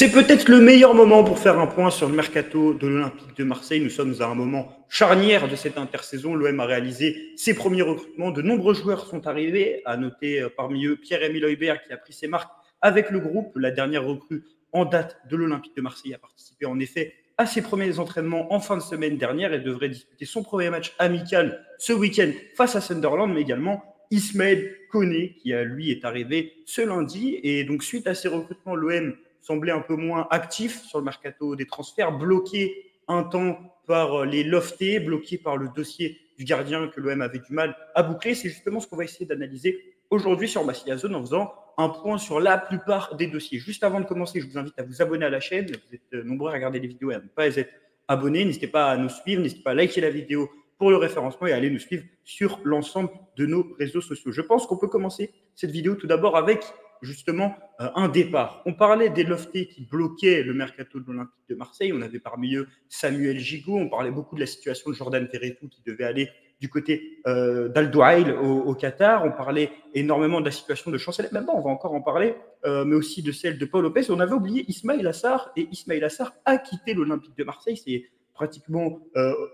C'est peut-être le meilleur moment pour faire un point sur le mercato de l'Olympique de Marseille. Nous sommes à un moment charnière de cette intersaison. L'OM a réalisé ses premiers recrutements. De nombreux joueurs sont arrivés. À noter parmi eux Pierre-Emile Højbjerg qui a pris ses marques avec le groupe. La dernière recrue en date de l'Olympique de Marseille a participé en effet à ses premiers entraînements en fin de semaine dernière et devrait disputer son premier match amical ce week-end face à Sunderland, mais également Ismaël Koné qui lui est arrivé ce lundi. Et donc suite à ces recrutements, l'OM semblait un peu moins actif sur le mercato des transferts, bloqué un temps par les loftés, bloqué par le dossier du gardien que l'OM avait du mal à boucler. C'est justement ce qu'on va essayer d'analyser aujourd'hui sur Massilia Zone en faisant un point sur la plupart des dossiers. Juste avant de commencer, je vous invite à vous abonner à la chaîne. Vous êtes nombreux à regarder les vidéos et à ne pas être abonnés. N'hésitez pas à nous suivre, n'hésitez pas à liker la vidéo pour le référencement et à aller nous suivre sur l'ensemble de nos réseaux sociaux. Je pense qu'on peut commencer cette vidéo tout d'abord avec justement un départ. On parlait des loftés qui bloquaient le mercato de l'Olympique de Marseille. On avait parmi eux Samuel Gigot. On parlait beaucoup de la situation de Jordan Verretou qui devait aller du côté d'Al Douail au Qatar. On parlait énormément de la situation de Chancel. Même on va encore en parler, mais aussi de celle de Paul Lopez. On avait oublié Ismaïla Sarr et Ismaïla Sarr a quitté l'Olympique de Marseille. C'est pratiquement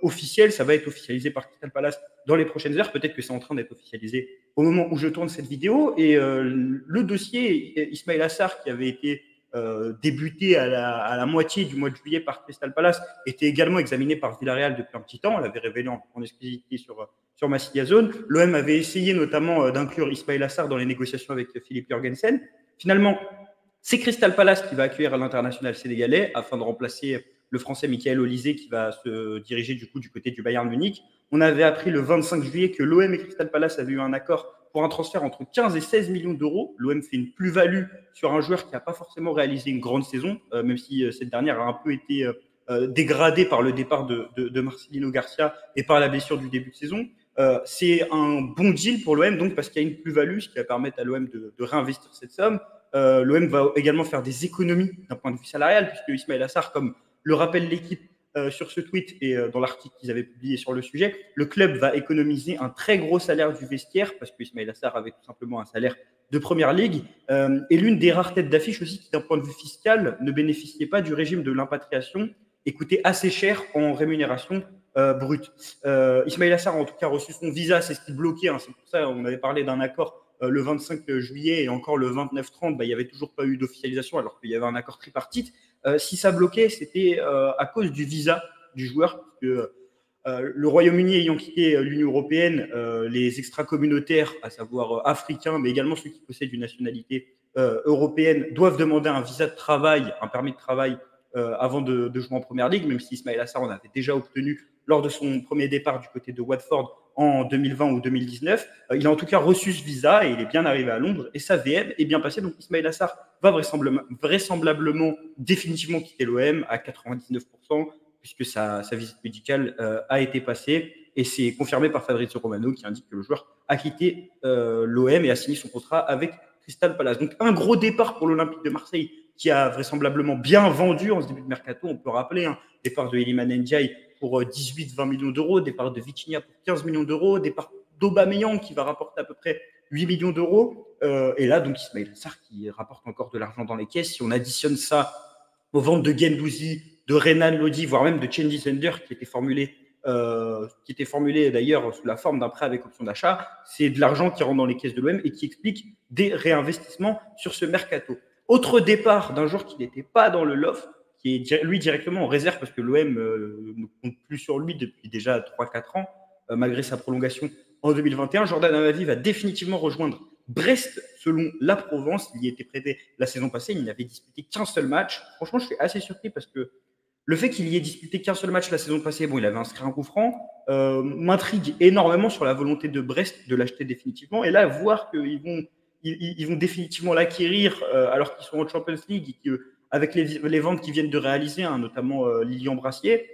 officiel. Ça va être officialisé par Crystal Palace dans les prochaines heures. Peut-être que c'est en train d'être officialisé au moment où je tourne cette vidéo. Et le dossier Ismaïla Sarr, qui avait été débuté à la moitié du mois de juillet par Crystal Palace, était également examiné par Villarreal depuis un petit temps. On l'avait révélé en exclusivité sur Massilia Zone. L'OM avait essayé notamment d'inclure Ismaïla Sarr dans les négociations avec Philippe Jorgensen. Finalement, c'est Crystal Palace qui va accueillir l'international sénégalais afin de remplacer le Français Michael Olysée qui va se diriger du côté du Bayern Munich. On avait appris le 25 juillet que l'OM et Crystal Palace avaient eu un accord pour un transfert entre 15 et 16 millions d'euros. L'OM fait une plus-value sur un joueur qui n'a pas forcément réalisé une grande saison, même si cette dernière a un peu été dégradée par le départ de Marcelino Garcia et par la blessure du début de saison. C'est un bon deal pour l'OM, donc parce qu'il y a une plus-value, ce qui va permettre à l'OM de réinvestir cette somme. L'OM va également faire des économies d'un point de vue salarial, puisque Ismaïla Sarr, comme le rappelle l'équipe sur ce tweet et dans l'article qu'ils avaient publié sur le sujet, le club va économiser un très gros salaire du vestiaire parce que Ismaïla Sarr avait tout simplement un salaire de première ligue et l'une des rares têtes d'affiche aussi qui d'un point de vue fiscal ne bénéficiait pas du régime de l'impatriation et coûtait assez cher en rémunération brute. Ismaïla Sarr a en tout cas reçu son visa, c'est ce qui bloquait, c'est pour ça on avait parlé d'un accord le 25 juillet et encore le 29-30, il n'y avait toujours pas eu d'officialisation alors qu'il y avait un accord tripartite. Si ça bloquait, c'était à cause du visa du joueur, parce que le Royaume-Uni ayant quitté l'Union européenne, les extra-communautaires, à savoir africains, mais également ceux qui possèdent une nationalité européenne, doivent demander un visa de travail, un permis de travail avant de jouer en première ligue, même si Ismaïla Sarr en avait déjà obtenu lors de son premier départ du côté de Watford en 2020 ou 2019. Il a en tout cas reçu ce visa et il est bien arrivé à Londres et sa VM est bien passée. Donc Ismaïla Sarr va vraisemblablement définitivement quitter l'OM à 99% puisque sa visite médicale a été passée et c'est confirmé par Fabrizio Romano qui indique que le joueur a quitté l'OM et a signé son contrat avec Crystal Palace. Donc un gros départ pour l'Olympique de Marseille qui a vraisemblablement bien vendu en ce début de mercato. On peut rappeler départ de Iliman Ndiaye pour 18-20 millions d'euros, départ de Vitinha pour 15 millions d'euros, départ d'Aubameyang qui va rapporter à peu près 8 millions d'euros. Et là, donc Ismaïla Sarr qui rapporte encore de l'argent dans les caisses. Si on additionne ça aux ventes de Guendouzi, de Renan Lodi, voire même de Cengiz Under qui était formulé d'ailleurs sous la forme d'un prêt avec option d'achat, c'est de l'argent qui rentre dans les caisses de l'OM et qui explique des réinvestissements sur ce mercato. Autre départ d'un joueur qui n'était pas dans le loft, qui est lui directement en réserve parce que l'OM ne compte plus sur lui depuis déjà 3-4 ans, malgré sa prolongation en 2021. Jordan Amavi va définitivement rejoindre Brest selon la Provence. Il y était prêté la saison passée, il n'avait disputé qu'un seul match. Franchement, je suis assez surpris parce que le fait qu'il y ait disputé qu'un seul match la saison passée, bon, il avait inscrit un coup franc, m'intrigue énormément sur la volonté de Brest de l'acheter définitivement. Et là, voir qu'ils vont définitivement l'acquérir alors qu'ils sont en Champions League et qu'avec les ventes qu'ils viennent de réaliser, notamment Lilian Brassier,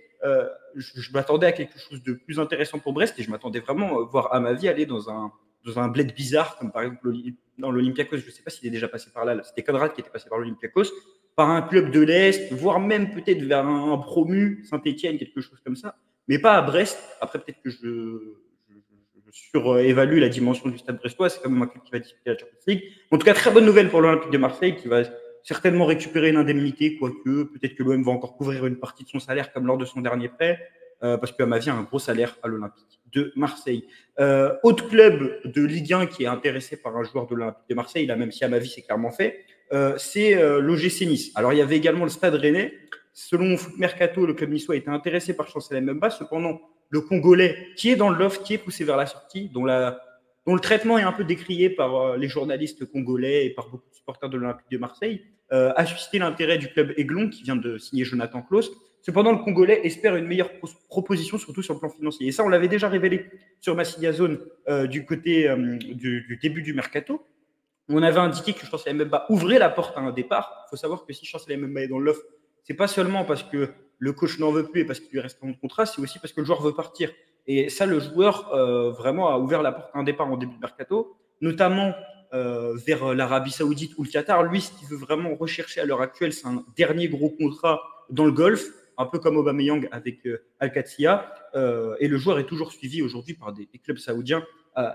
je m'attendais à quelque chose de plus intéressant pour Brest et je m'attendais vraiment à voir Amavi aller dans un bled bizarre, comme par exemple dans l'Olympiakos. Je ne sais pas s'il est déjà passé par là. C'était Conrad qui était passé par l'Olympiakos, par un club de l'Est, voire même peut-être vers un promu, Saint-Etienne, quelque chose comme ça, mais pas à Brest. Après, peut-être que je surévalue la dimension du stade brestois. C'est quand même un club qui va disputer la Champions League. En tout cas, très bonne nouvelle pour l'Olympique de Marseille qui va certainement récupérer une indemnité, quoique peut-être que l'OM va encore couvrir une partie de son salaire comme lors de son dernier prêt, parce qu'Amavi a un gros salaire à l'Olympique de Marseille. Autre club de Ligue 1 qui est intéressé par un joueur de l'Olympique de Marseille, là même si Amavi c'est clairement fait, c'est l'OGC Nice. Alors il y avait également le Stade Rennais. Selon Foot Mercato, le club niçois était intéressé par Chancel Mbemba. Cependant, le Congolais, qui est dans le loft, qui est poussé vers la sortie, dont le traitement est un peu décrié par les journalistes congolais et par beaucoup de supporters de l'Olympique de Marseille, a suscité l'intérêt du club Aiglon, qui vient de signer Jonathan Klaus. Cependant, le Congolais espère une meilleure proposition, surtout sur le plan financier. Et ça, on l'avait déjà révélé sur Massilia Zone du côté du début du mercato. On avait indiqué que Chancel Mbemba ouvrait la porte à un départ. Il faut savoir que si Chancel Mbemba est dans l'offre, c'est pas seulement parce que le coach n'en veut plus et parce qu'il lui reste un contrat, c'est aussi parce que le joueur veut partir. Et ça, le joueur vraiment a ouvert la porte à un départ en début de mercato, notamment vers l'Arabie Saoudite ou le Qatar. Lui, ce qu'il veut vraiment rechercher à l'heure actuelle, c'est un dernier gros contrat dans le Golfe, un peu comme Aubameyang avec Al-Qadsiya. Et le joueur est toujours suivi aujourd'hui par des clubs saoudiens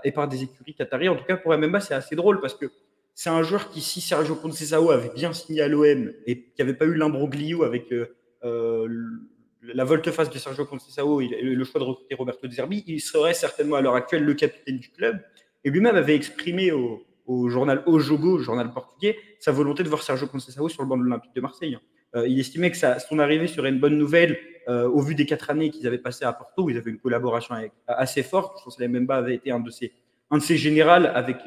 et par des écuries qataries. En tout cas, pour Mbemba, c'est assez drôle parce que c'est un joueur qui, si Sergio Conceição avait bien signé à l'OM et qui n'avait pas eu l'imbroglio avec la volte-face de Sergio Conceição et le choix de recruter Roberto De Zerbi, il serait certainement à l'heure actuelle le capitaine du club. Et lui-même avait exprimé au journal O Jogo, le journal portugais, sa volonté de voir Sergio Conceição sur le banc de l'Olympique de Marseille. Il estimait que son arrivée serait une bonne nouvelle au vu des 4 années qu'ils avaient passées à Porto, où ils avaient une collaboration assez forte. Je pense que Mbemba avait été un de ses générales avec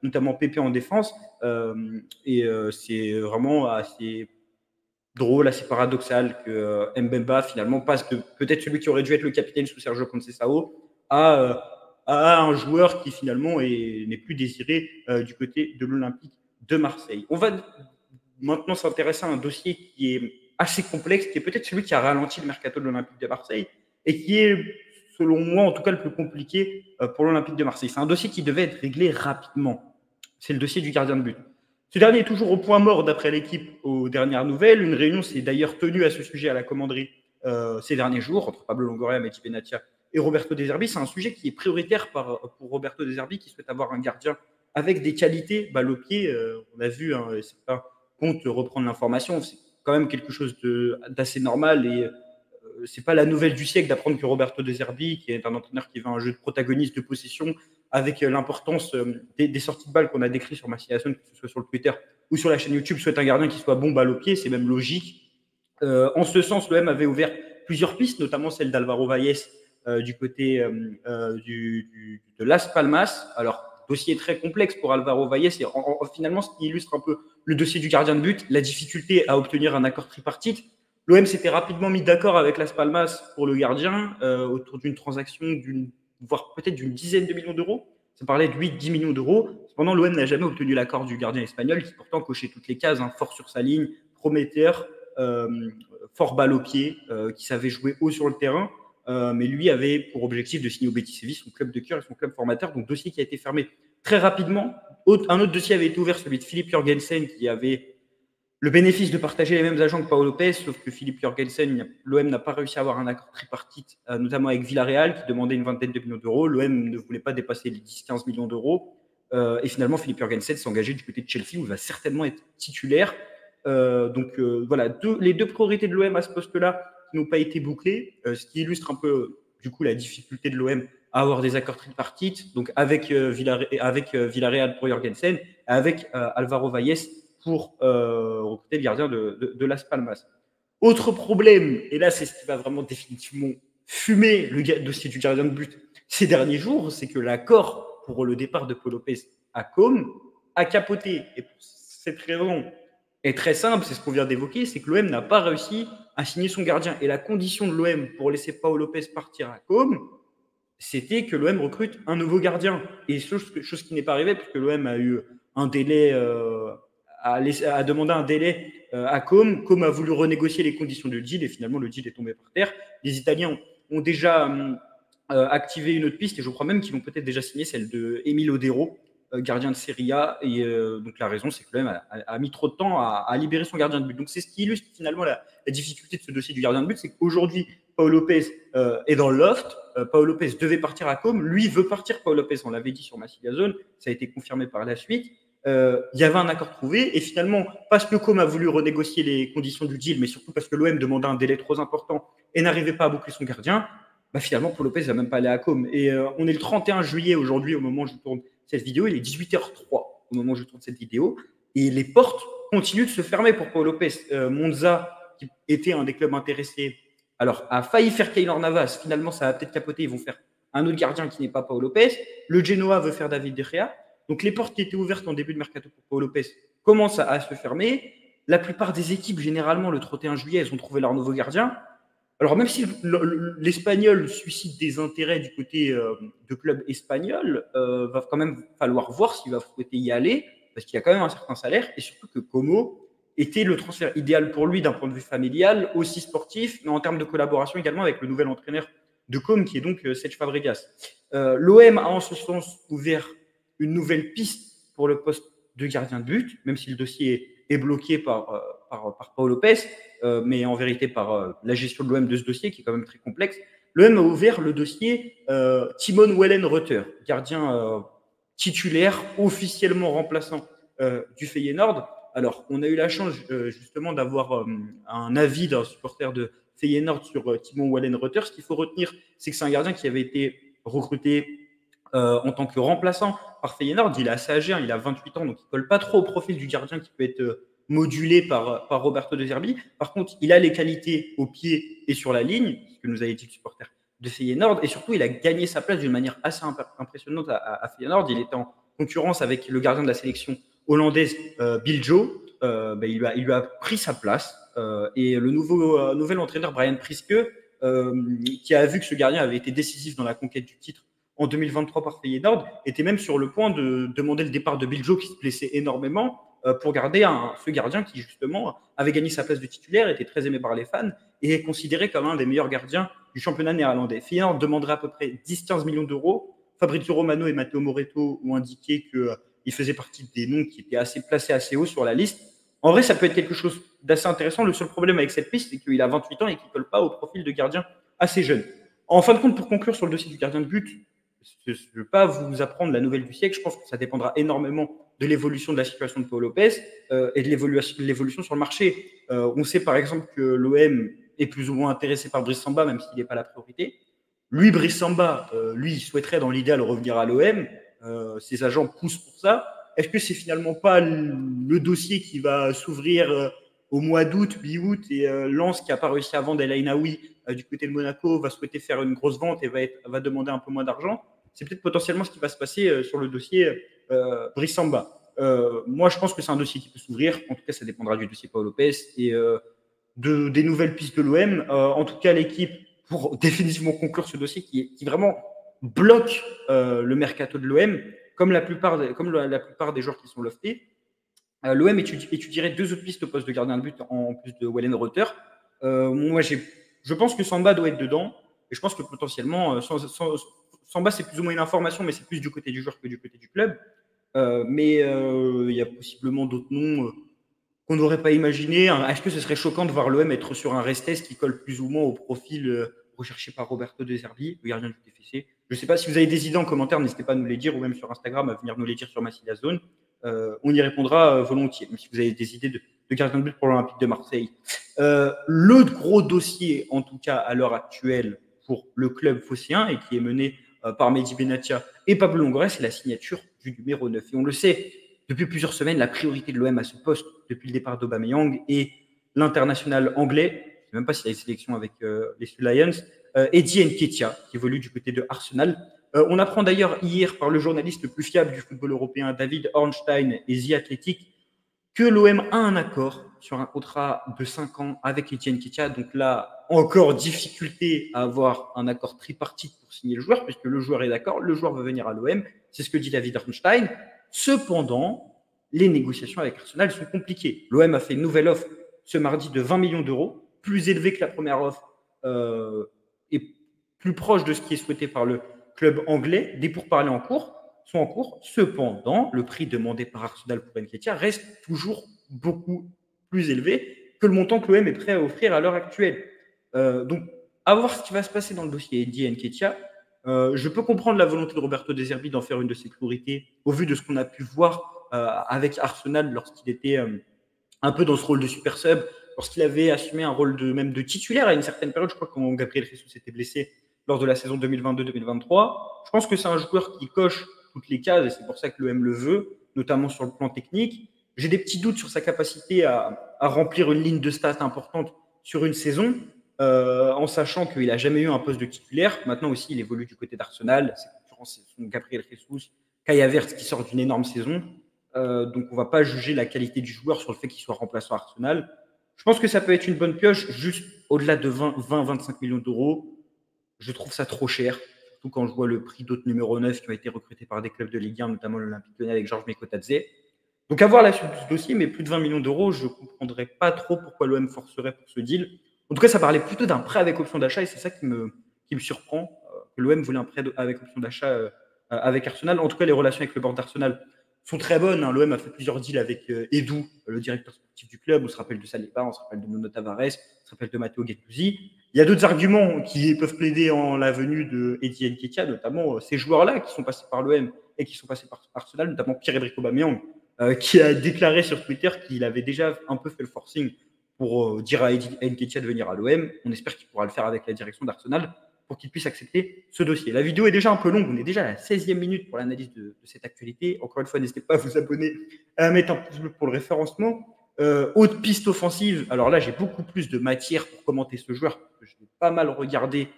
notamment Pépé en défense. C'est vraiment assez drôle, assez paradoxal que Mbemba finalement passe de peut-être celui qui aurait dû être le capitaine sous Sergio Conceição à un joueur qui finalement n'est plus désiré du côté de l'Olympique de Marseille. On va maintenant s'intéresser à un dossier qui est assez complexe, qui est peut-être celui qui a ralenti le mercato de l'Olympique de Marseille et qui est, selon moi, en tout cas le plus compliqué pour l'Olympique de Marseille. C'est un dossier qui devait être réglé rapidement. C'est le dossier du gardien de but. Ce dernier est toujours au point mort d'après l'équipe aux dernières nouvelles. Une réunion s'est d'ailleurs tenue à ce sujet à la commanderie ces derniers jours entre Pablo Longoria, Mehdi Benatia et Roberto De Zerbi. C'est un sujet qui est prioritaire pour Roberto De Zerbi qui souhaite avoir un gardien avec des qualités balle au pied. On a vu, c'est pas compte reprendre l'information, c'est quand même quelque chose d'assez normal et c'est pas la nouvelle du siècle d'apprendre que Roberto De Zerbi, qui est un entraîneur qui veut un jeu de protagoniste, de possession, avec l'importance des sorties de balles qu'on a décrit sur Massilia Zone, que ce soit sur le Twitter ou sur la chaîne YouTube, souhaite un gardien qui soit bon balle au pied, c'est même logique. En ce sens, l'OM avait ouvert plusieurs pistes, notamment celle d'Alvaro Valles du côté de Las Palmas. Alors, dossier très complexe pour Alvaro Valles et finalement, ce qui illustre un peu le dossier du gardien de but, la difficulté à obtenir un accord tripartite. L'OM s'était rapidement mis d'accord avec Las Palmas pour le gardien autour d'une transaction voire peut-être d'une dizaine de millions d'euros. Ça parlait de 8-10 millions d'euros. Cependant, l'OM n'a jamais obtenu l'accord du gardien espagnol qui pourtant cochait toutes les cases, fort sur sa ligne, prometteur, fort balle au pied, qui savait jouer haut sur le terrain. Mais lui avait pour objectif de signer au Betis Séville, son club de cœur et son club formateur. Donc, dossier qui a été fermé très rapidement. Un autre dossier avait été ouvert, celui de Philippe Jorgensen, qui avait le bénéfice de partager les mêmes agents que Paolo Lopez, sauf que Philippe Jorgensen, l'OM n'a pas réussi à avoir un accord tripartite, notamment avec Villarreal, qui demandait une vingtaine de millions d'euros. L'OM ne voulait pas dépasser les 10-15 millions d'euros. Et finalement, Philippe Jorgensen s'est engagé du côté de Chelsea, où il va certainement être titulaire. Voilà, les deux priorités de l'OM à ce poste-là qui n'ont pas été bouclées, ce qui illustre un peu, du coup, la difficulté de l'OM à avoir des accords tripartites, donc avec Villarreal pour Jorgensen, avec Alvaro Valles pour recruter le gardien de Las Palmas. Autre problème, et là c'est ce qui va vraiment définitivement fumer le dossier du gardien de but ces derniers jours, c'est que l'accord pour le départ de Paul Lopez à Com a capoté. Et pour cette raison est très simple, c'est ce qu'on vient d'évoquer, c'est que l'OM n'a pas réussi à signer son gardien. Et la condition de l'OM pour laisser Paul Lopez partir à Com, c'était que l'OM recrute un nouveau gardien. Et chose qui n'est pas arrivée, puisque l'OM a eu un délai, a demandé un délai à Com. Com a voulu renégocier les conditions du deal et finalement le deal est tombé par terre. Les Italiens ont déjà activé une autre piste et je crois même qu'ils vont peut-être déjà signer celle de Emile Odero, gardien de Serie A. Et donc la raison, c'est que l'OM a mis trop de temps à libérer son gardien de but. Donc c'est ce qui illustre finalement la difficulté de ce dossier du gardien de but, c'est qu'aujourd'hui, Paul Lopez est dans le loft. Paul Lopez devait partir à Com. Lui veut partir, Paul Lopez. On l'avait dit sur Massilia Zone. Ça a été confirmé par la suite. Il y avait un accord trouvé et finalement, parce que Com a voulu renégocier les conditions du deal, mais surtout parce que l'OM demandait un délai trop important et n'arrivait pas à boucler son gardien, bah finalement, Paul Lopez va même pas aller à Com. Et on est le 31 juillet aujourd'hui au moment où je tourne cette vidéo, il est 18h03 au moment où je tourne cette vidéo et les portes continuent de se fermer pour Paul Lopez. Monza, qui était un des clubs intéressés, alors a failli faire Keylor Navas, finalement ça a peut-être capoté, ils vont faire un autre gardien qui n'est pas Paul Lopez. Le Genoa veut faire David De Gea. Donc les portes qui étaient ouvertes en début de mercato pour Paul Lopez commencent à se fermer. La plupart des équipes, généralement, le 31 juillet, elles ont trouvé leur nouveau gardien. Alors même si l'Espagnol suscite des intérêts du côté de club espagnol, va quand même falloir voir s'il va souhaiter y aller, parce qu'il y a quand même un certain salaire, et surtout que Como était le transfert idéal pour lui d'un point de vue familial, aussi sportif, mais en termes de collaboration également avec le nouvel entraîneur de Com, qui est donc Cesc Fabregas. L'OM a en ce sens ouvert une nouvelle piste pour le poste de gardien de but, même si le dossier est bloqué par Paul Lopez, mais en vérité par la gestion de l'OM de ce dossier, qui est quand même très complexe. L'OM a ouvert le dossier Timon Wellenreuther, gardien titulaire, officiellement remplaçant du Feyenoord. Alors, on a eu la chance justement d'avoir un avis d'un supporter de Feyenoord sur Timon Wellenreuther. Ce qu'il faut retenir, c'est que c'est un gardien qui avait été recruté en tant que remplaçant par Feyenoord. Il est assez âgé, hein, il a 28 ans, donc il ne colle pas trop au profil du gardien qui peut être modulé par Roberto De Zerbi. Par contre, il a les qualités au pied et sur la ligne, ce que nous avait dit le supporter de Feyenoord, et surtout, il a gagné sa place d'une manière assez impressionnante à Feyenoord. Il était en concurrence avec le gardien de la sélection hollandaise, Bill Joe. Il lui a pris sa place, et le nouvel entraîneur, Brian Priske, qui a vu que ce gardien avait été décisif dans la conquête du titre en 2023 par Feyenoord, était même sur le point de demander le départ de Bill Joe, qui se blessait énormément, pour garder ce gardien qui, justement, avait gagné sa place de titulaire, était très aimé par les fans, et est considéré comme un des meilleurs gardiens du championnat néerlandais. Feyenoord demanderait à peu près 10-15 millions d'euros. Fabrizio Romano et Matteo Moretto ont indiqué qu'il faisait partie des noms qui étaient assez placés assez haut sur la liste. En vrai, ça peut être quelque chose d'assez intéressant. Le seul problème avec cette piste, c'est qu'il a 28 ans et qu'il ne colle pas au profil de gardien assez jeune. En fin de compte, pour conclure sur le dossier du gardien de but, je ne veux pas vous apprendre la nouvelle du siècle. Je pense que ça dépendra énormément de l'évolution de la situation de Paul Lopez et de l'évolution sur le marché. On sait par exemple que l'OM est plus ou moins intéressé par Brice Samba, même s'il n'est pas la priorité. Lui, Brice Samba, lui, il souhaiterait dans l'idéal revenir à l'OM. Ses agents poussent pour ça. Est-ce que c'est finalement pas le dossier qui va s'ouvrir au mois d'août, mi-août, et Lens, qui n'a pas réussi à vendre El Ainaoui du côté de Monaco, va souhaiter faire une grosse vente et va demander un peu moins d'argent? C'est peut-être potentiellement ce qui va se passer sur le dossier Brice Samba. Moi, je pense que c'est un dossier qui peut s'ouvrir. En tout cas, ça dépendra du dossier Paul Lopez et des nouvelles pistes de l'OM. En tout cas, l'équipe, pour définitivement conclure ce dossier qui vraiment bloque le mercato de l'OM, comme la plupart des joueurs qui sont loftés, l'OM étudierait deux autres pistes au poste de gardien de but en plus de Wellenreuther. Moi, je pense que Samba doit être dedans. Et je pense que potentiellement, Samba, c'est plus ou moins une information, mais c'est plus du côté du joueur que du côté du club. Mais il y a possiblement d'autres noms qu'on n'aurait pas imaginé. Est-ce que ce serait choquant de voir l'OM être sur un Restes qui colle plus ou moins au profil recherché par Roberto De Zerbi, le gardien du TFC? Je ne sais pas si vous avez des idées en commentaire, n'hésitez pas à nous les dire, ou même sur Instagram, à venir nous les dire sur Massilia Zone. On y répondra volontiers, même si vous avez des idées de gardien de but pour l'Olympique de Marseille. Le gros dossier, en tout cas à l'heure actuelle, pour le club phocéen, et qui est mené par Mehdi Benatia et Pablo Longoria, c'est la signature du numéro 9. Et on le sait, depuis plusieurs semaines, la priorité de l'OM à ce poste, depuis le départ d'Aubameyang, est l'international anglais, je ne sais même pas s'il y a une sélection avec les Lions, Eddie Nketiah, qui évolue du côté de Arsenal. On apprend d'ailleurs hier par le journaliste le plus fiable du football européen, David Ornstein et The Athletic, que l'OM a un accord sur un contrat de 5 ans avec Eddie Nketiah. Donc là, encore difficulté à avoir un accord tripartite pour signer le joueur, puisque le joueur est d'accord, le joueur veut venir à l'OM. C'est ce que dit David Ornstein. Cependant, les négociations avec Arsenal sont compliquées. L'OM a fait une nouvelle offre ce mardi de 20 millions d'euros, plus élevée que la première offre et plus proche de ce qui est souhaité par le club anglais. Des pourparlers sont en cours. Cependant, le prix demandé par Arsenal pour Nketiah reste toujours beaucoup plus élevé que le montant que l'OM est prêt à offrir à l'heure actuelle. Donc, à voir ce qui va se passer dans le dossier Eddie Nketiah. Je peux comprendre la volonté de Roberto De Zerbi d'en faire une de ses priorités au vu de ce qu'on a pu voir avec Arsenal lorsqu'il était un peu dans ce rôle de super sub, lorsqu'il avait assumé un rôle même de titulaire à une certaine période. Je crois quand Gabriel Jesus s'était blessé lors de la saison 2022-2023. Je pense que c'est un joueur qui coche toutes les cases et c'est pour ça que l'OM le veut, notamment sur le plan technique. J'ai des petits doutes sur sa capacité à remplir une ligne de stats importante sur une saison, en sachant qu'il n'a jamais eu un poste de titulaire. Maintenant aussi, il évolue du côté d'Arsenal. Ses concurrents, ce sont Gabriel Jesus, Kai Havertz qui sort d'une énorme saison. Donc, on ne va pas juger la qualité du joueur sur le fait qu'il soit remplaçant à Arsenal. Je pense que ça peut être une bonne pioche, juste au-delà de 20-25 millions d'euros. Je trouve ça trop cher, surtout quand je vois le prix d'autres numéro 9 qui ont été recrutés par des clubs de Ligue 1, notamment l'Olympique Lyonnais avec Georges Mikotadze. Donc, à voir la suite de ce dossier, mais plus de 20 millions d'euros, je ne comprendrais pas trop pourquoi l'OM forcerait pour ce deal. En tout cas, ça parlait plutôt d'un prêt avec option d'achat et c'est ça qui me surprend, que l'OM voulait un prêt avec option d'achat avec Arsenal. En tout cas, les relations avec le board d'Arsenal sont très bonnes. L'OM a fait plusieurs deals avec Edu, le directeur sportif du club. On se rappelle de Saliba, on se rappelle de Nuno Tavares, on se rappelle de Matteo Guendouzi. Il y a d'autres arguments qui peuvent plaider en la venue de Eddie Nketiah, notamment ces joueurs-là qui sont passés par l'OM et qui sont passés par Arsenal, notamment Pierre-Emerick Aubameyang, qui a déclaré sur Twitter qu'il avait déjà un peu fait le forcing pour dire à Eddie Nketiah de venir à l'OM. On espère qu'il pourra le faire avec la direction d'Arsenal pour qu'il puisse accepter ce dossier. La vidéo est déjà un peu longue, on est déjà à la 16e minute pour l'analyse de cette actualité. Encore une fois, n'hésitez pas à vous abonner, à mettre un pouce bleu pour le référencement. Haute piste offensive, alors là j'ai beaucoup plus de matière pour commenter ce joueur, que je l'ai pas mal regardé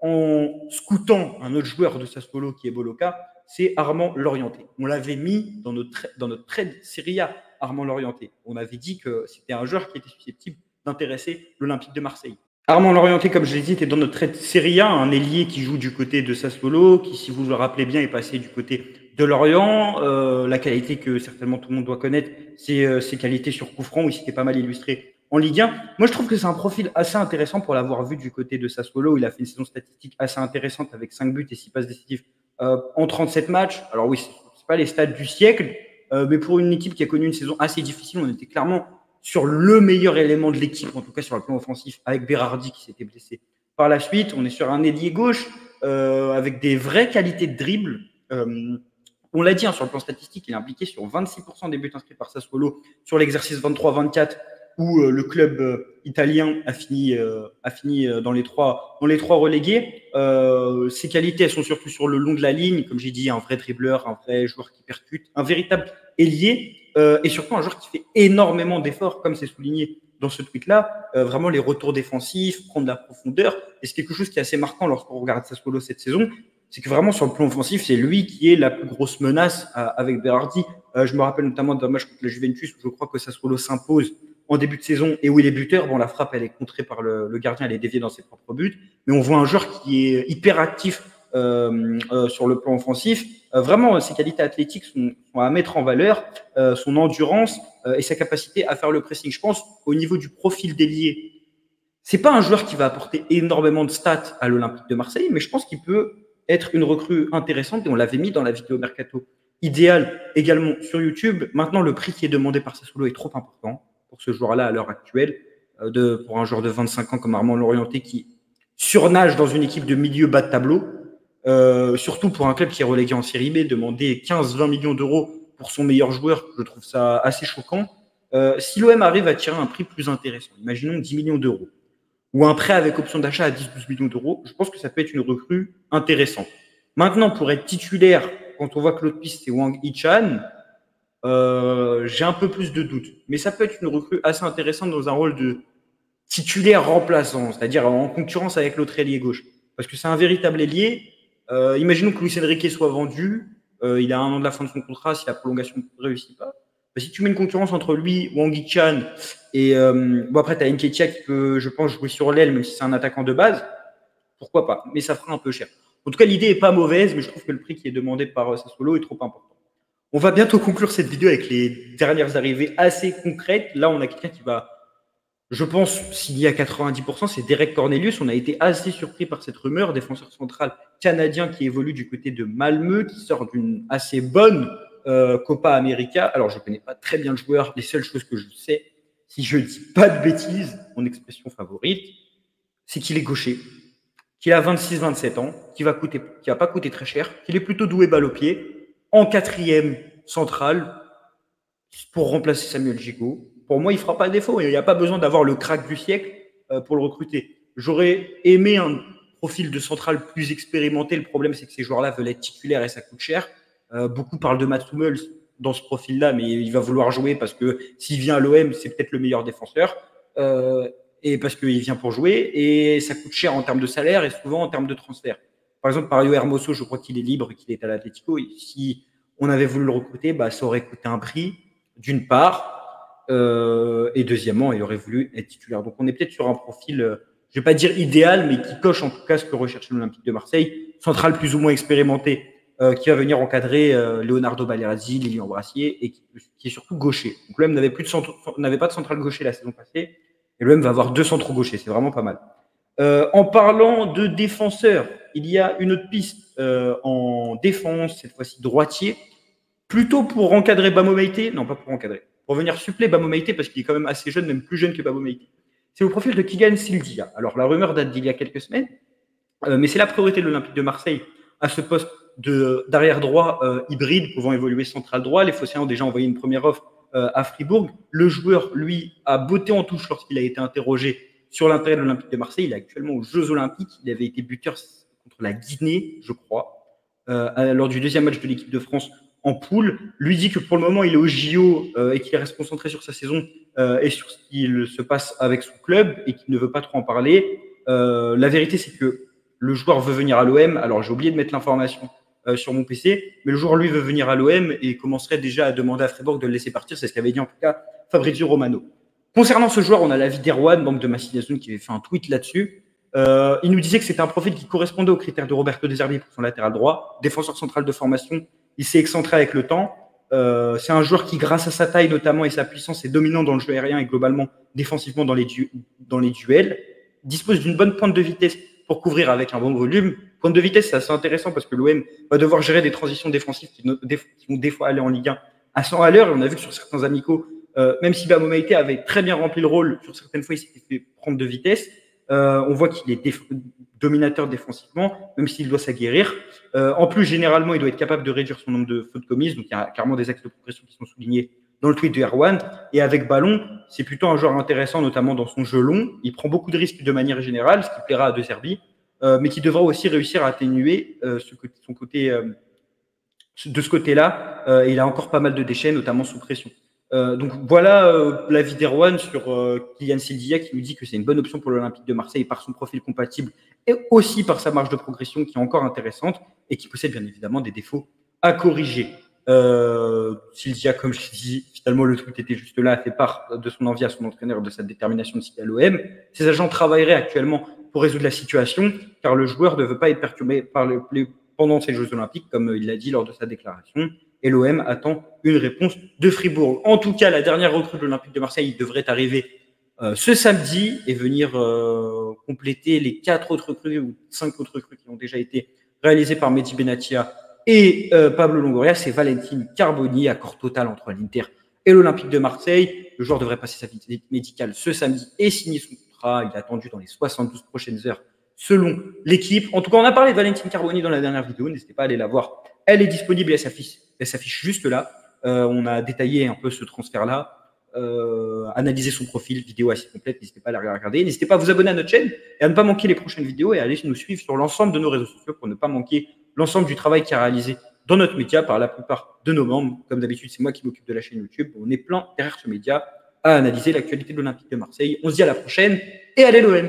en scoutant un autre joueur de Sassuolo qui est Boloka, c'est Armand Lorienté. On l'avait mis dans notre trade Serie A, Armand Lorienté. On avait dit que c'était un joueur qui était susceptible d'intéresser l'Olympique de Marseille. Armand Lorienté, comme je l'ai dit, était dans notre trade Serie A, un ailier qui joue du côté de Sassuolo, qui, si vous le rappelez bien, est passé du côté de Lorient. La qualité que certainement tout le monde doit connaître, c'est ses qualités sur coup franc, où il s'était pas mal illustré en Ligue 1. Moi, je trouve que c'est un profil assez intéressant pour l'avoir vu du côté de Sassuolo. Il a fait une saison statistique assez intéressante avec 5 buts et 6 passes décisives en 37 matchs. Alors oui, c'est pas les stats du siècle, mais pour une équipe qui a connu une saison assez difficile, on était clairement sur le meilleur élément de l'équipe, en tout cas sur le plan offensif, avec Berardi qui s'était blessé. Par la suite, on est sur un ailier gauche avec des vraies qualités de dribble. On l'a dit, sur le plan statistique, il est impliqué sur 26% des buts inscrits par Sassuolo sur l'exercice 23-24, où le club italien a fini dans les trois relégués. Ses qualités, elles sont surtout sur le long de la ligne, comme j'ai dit, un vrai dribbleur, un vrai joueur qui percute, un véritable ailier, et surtout un joueur qui fait énormément d'efforts, comme c'est souligné dans ce tweet-là. Vraiment les retours défensifs, prendre de la profondeur, et c'est quelque chose qui est assez marquant lorsqu'on regarde Sassuolo cette saison, c'est que vraiment sur le plan offensif, c'est lui qui est la plus grosse menace avec Berardi. Je me rappelle notamment d'un match contre la Juventus où je crois que Sassuolo s'impose en début de saison et où il est buteur. Bon, la frappe, elle est contrée par le gardien, elle est déviée dans ses propres buts. Mais on voit un joueur qui est hyper actif sur le plan offensif. Vraiment, ses qualités athlétiques sont à mettre en valeur, son endurance et sa capacité à faire le pressing. Je pense au niveau du profil d'ailier, c'est pas un joueur qui va apporter énormément de stats à l'Olympique de Marseille, mais je pense qu'il peut être une recrue intéressante et on l'avait mis dans la vidéo Mercato idéal également sur YouTube. Maintenant, le prix qui est demandé par Sassuolo est trop important pour ce joueur-là à l'heure actuelle, pour un joueur de 25 ans comme Armand Lorienté qui surnage dans une équipe de milieu bas de tableau, surtout pour un club qui est relégué en Série B, demander 15-20 millions d'euros pour son meilleur joueur, je trouve ça assez choquant. Si l'OM arrive à tirer un prix plus intéressant, imaginons 10 millions d'euros, ou un prêt avec option d'achat à 10-12 millions d'euros, je pense que ça peut être une recrue intéressante. Maintenant, pour être titulaire, quand on voit que l'autre piste, c'est Wang Hee-chan, j'ai un peu plus de doutes. Mais ça peut être une recrue assez intéressante dans un rôle de titulaire remplaçant, c'est-à-dire en concurrence avec l'autre ailier gauche. Parce que c'est un véritable ailier. Imaginons que Luis Enrique soit vendu. Il a 1 an de la fin de son contrat si la prolongation ne réussit pas. Si tu mets une concurrence entre lui, Wang Hee-chan et bon après tu as Nketiah qui peut, je pense, jouer sur l'aile même si c'est un attaquant de base, pourquoi pas, mais ça fera un peu cher. En tout cas, l'idée est pas mauvaise, mais je trouve que le prix qui est demandé par Sassuolo est trop important. On va bientôt conclure cette vidéo avec les dernières arrivées assez concrètes. Là, on a quelqu'un qui va, je pense, s'il y a 90%, c'est Derek Cornelius. On a été assez surpris par cette rumeur, défenseur central canadien qui évolue du côté de Malmö, qui sort d'une assez bonne Copa América. Alors, je ne connais pas très bien le joueur. Les seules choses que je sais, si je ne dis pas de bêtises, mon expression favorite, c'est qu'il est gaucher, qu'il a 26-27 ans, qui va pas coûter très cher, qu'il est plutôt doué balle au pied, en 4e central. pour remplacer Samuel Gigot. Pour moi, il ne fera pas défaut. Il n'y a pas besoin d'avoir le crack du siècle pour le recruter. J'aurais aimé un profil de central plus expérimenté. Le problème, c'est que ces joueurs-là veulent être titulaires et ça coûte cher. Beaucoup parlent de Mats Hummels dans ce profil-là, mais il va vouloir jouer parce que s'il vient à l'OM, c'est peut-être le meilleur défenseur. Et parce qu'il vient pour jouer. Et ça coûte cher en termes de salaire et souvent en termes de transfert. Par exemple, Mario Hermoso, je crois qu'il est libre, qu'il est à l'Atlético. Si on avait voulu le recruter, ça aurait coûté un prix, d'une part, et deuxièmement, il aurait voulu être titulaire. Donc on est peut-être sur un profil, je ne vais pas dire idéal, mais qui coche en tout cas ce que recherche l'Olympique de Marseille, central plus ou moins expérimenté, qui va venir encadrer Leonardo Balerzi, Lilian Brassier, et qui est surtout gaucher. Donc l'OM n'avait pas de central gaucher la saison passée, et l'OM va avoir 2 centraux gauchers, c'est vraiment pas mal. En parlant de défenseurs, il y a une autre piste en défense, cette fois-ci droitier, plutôt pour encadrer Bamo Meïté, non pas pour encadrer, pour venir suppléer Bamo Meïté parce qu'il est quand même assez jeune, même plus jeune que Bamo Meïté. C'est le profil de Kylian Sildia. Alors la rumeur date d'il y a quelques semaines, mais c'est la priorité de l'Olympique de Marseille à ce poste d'arrière droit hybride pouvant évoluer central droit. Les Phocéens ont déjà envoyé une première offre à Fribourg. Le joueur, lui, a botté en touche lorsqu'il a été interrogé sur l'intérêt de l'Olympique de Marseille. Il est actuellement aux Jeux Olympiques. Il avait été buteur contre la Guinée, je crois, lors du deuxième match de l'équipe de France en poule. Lui dit que pour le moment, il est au JO et qu'il reste concentré sur sa saison et sur ce qu'il se passe avec son club et qu'il ne veut pas trop en parler. La vérité, c'est que le joueur veut venir à l'OM. Alors, j'ai oublié de mettre l'information sur mon PC, mais le joueur, lui, veut venir à l'OM et commencerait déjà à demander à Fribourg de le laisser partir. C'est ce qu'avait dit en tout cas Fabrizio Romano. Concernant ce joueur, on a l'avis d'Erwan, membre de Massiliazone, qui avait fait un tweet là-dessus. Il nous disait que c'était un profil qui correspondait aux critères de Roberto De Zerbi pour son latéral droit, défenseur central de formation. Il s'est excentré avec le temps. C'est un joueur qui, grâce à sa taille notamment et sa puissance, est dominant dans le jeu aérien et globalement défensivement dans les duels. Dispose d'une bonne pointe de vitesse pour couvrir avec un bon volume. Pointe de vitesse, c'est assez intéressant parce que l'OM va devoir gérer des transitions défensives qui vont des fois aller en Ligue 1 à 100 à l'heure. On a vu que sur certains amicaux, même si Bamo Meïté avait très bien rempli le rôle, sur certaines fois, il s'était fait prendre de vitesse. On voit qu'il est dominateur défensivement, même s'il doit s'aguerrir. En plus, généralement, il doit être capable de réduire son nombre de fautes commises. Donc, il y a clairement des axes de progression qui sont soulignés dans le tweet de Erwan. Et avec ballon, c'est plutôt un joueur intéressant, notamment dans son jeu long. Il prend beaucoup de risques de manière générale, ce qui plaira à De Zerbi, mais qui devra aussi réussir à atténuer son côté. De ce côté-là, il a encore pas mal de déchets, notamment sous pression. Donc voilà l'avis d'Erwan sur Kylian Sildia qui nous dit que c'est une bonne option pour l'Olympique de Marseille par son profil compatible et aussi par sa marge de progression qui est encore intéressante et qui possède bien évidemment des défauts à corriger. Sildia, comme je dis, finalement le tweet était juste là, a fait part de son envie à son entraîneur de sa détermination de signer à l'OM. Ses agents travailleraient actuellement pour résoudre la situation car le joueur ne veut pas être perturbé par pendant ces Jeux Olympiques, comme il l'a dit lors de sa déclaration. Et l'OM attend une réponse de Fribourg. En tout cas, la dernière recrue de l'Olympique de Marseille devrait arriver ce samedi et venir compléter les 4 autres recrues ou 5 autres recrues qui ont déjà été réalisées par Mehdi Benatia et Pablo Longoria. C'est Valentine Carboni, accord total entre l'Inter et l'Olympique de Marseille. Le joueur devrait passer sa visite médicale ce samedi et signer son contrat. Il est attendu dans les 72 prochaines heures selon l'équipe. En tout cas, on a parlé de Valentine Carboni dans la dernière vidéo. N'hésitez pas à aller la voir. Elle est disponible et elle s'affiche juste là. On a détaillé un peu ce transfert-là, analysé son profil, vidéo assez complète. N'hésitez pas à la regarder. N'hésitez pas à vous abonner à notre chaîne et à ne pas manquer les prochaines vidéos et à aller nous suivre sur l'ensemble de nos réseaux sociaux pour ne pas manquer l'ensemble du travail qui est réalisé dans notre média par la plupart de nos membres. Comme d'habitude, c'est moi qui m'occupe de la chaîne YouTube. On est plein derrière ce média à analyser l'actualité de l'Olympique de Marseille. On se dit à la prochaine et allez l'OM!